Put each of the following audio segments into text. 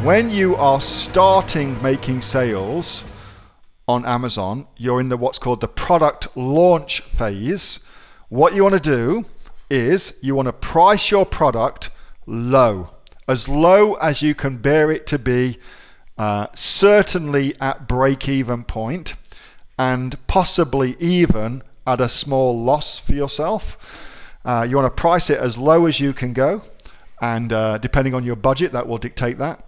when you are starting making sales on Amazon, you're in what's called the product launch phase. What you want to do is you want to price your product low, as low as you can bear it to be, certainly at break-even point, and possibly even at a small loss for yourself. You want to price it as low as you can go, and depending on your budget, that will dictate that.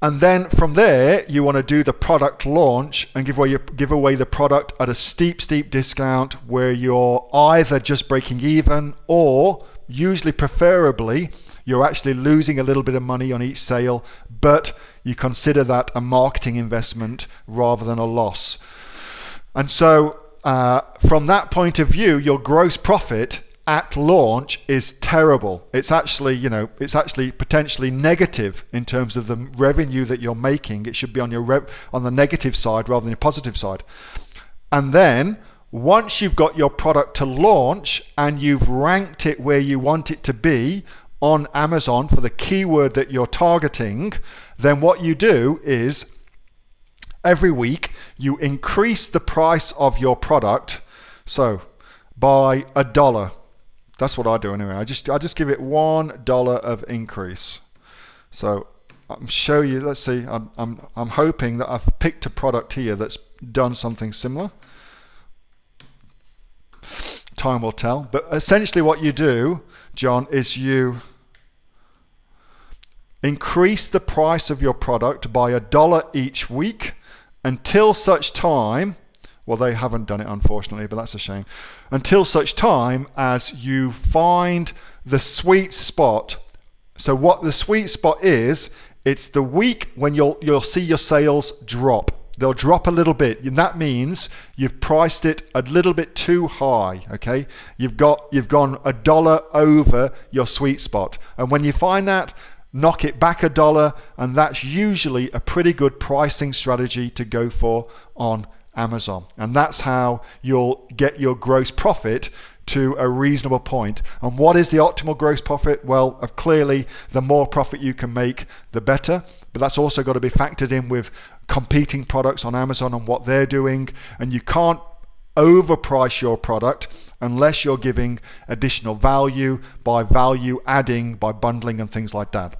And then from there, you want to do the product launch and give away the product at a steep discount, where you're either just breaking even, or usually preferably you're actually losing a little bit of money on each sale, but you consider that a marketing investment rather than a loss. And so from that point of view, your gross profit at launch is terrible. It's actually, potentially negative in terms of the revenue that you're making. It should be on on the negative side rather than your positive side. And then once you've got your product to launch and you've ranked it where you want it to be on Amazon for the keyword that you're targeting, then what you do is every week you increase the price of your product, so by $1. That's what I do anyway. I just give it $1 of increase. So I'm show you. Let's see. I'm hoping that I've picked a product here that's done something similar. Time will tell. But essentially, what you do, John, is you increase the price of your product by $1 each week until such time. Well, they haven't done it, unfortunately, but that's a shame. Until such time as you find the sweet spot. So what the sweet spot is, it's the week when you'll see your sales drop. They'll drop a little bit, and that means you've priced it a little bit too high. Okay, you've gone $1 over your sweet spot, and when you find that, knock it back $1, and that's usually a pretty good pricing strategy to go for on Amazon. And that's how you'll get your gross profit to a reasonable point. And what is the optimal gross profit? Well, clearly the more profit you can make, the better, but that's also got to be factored in with competing products on Amazon and what they're doing. And you can't overprice your product unless you're giving additional value by value adding, by bundling and things like that.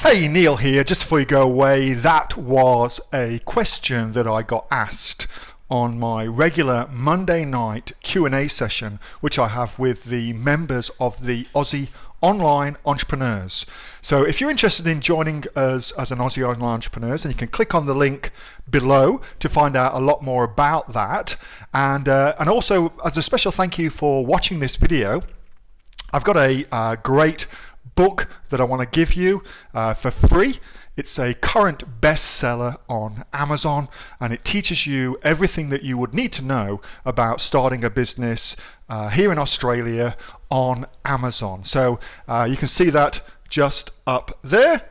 Hey, Neil here. Just before you go away, that was a question that I got asked on my regular Monday night Q&A session, which I have with the members of the Aussie Online Entrepreneurs. So if you're interested in joining us as an Aussie Online Entrepreneurs, then you can click on the link below to find out a lot more about that. And also, as a special thank you for watching this video, I've got a great book that I want to give you for free. It's a current bestseller on Amazon, and it teaches you everything that you would need to know about starting a business here in Australia on Amazon. So you can see that just up there.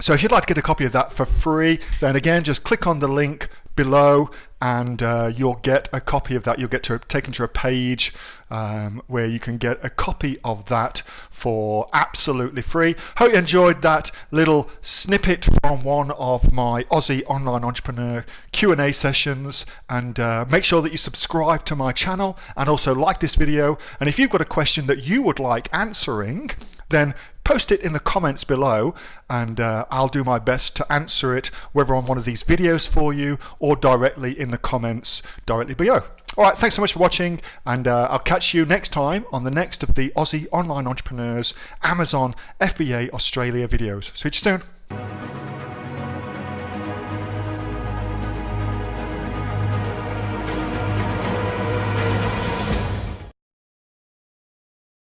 So if you'd like to get a copy of that for free, then again, just click on the link below and you'll get a copy of that. You'll get taken to a page where you can get a copy of that for absolutely free. Hope you enjoyed that little snippet from one of my Aussie Online Entrepreneur Q&A sessions, and make sure that you subscribe to my channel and also like this video. And if you've got a question that you would like answering, then post it in the comments below, and I'll do my best to answer it, whether on one of these videos for you or directly in the comments directly below. All right, thanks so much for watching, and I'll catch you next time on the next of the Aussie Online Entrepreneurs Amazon FBA Australia videos. See you soon.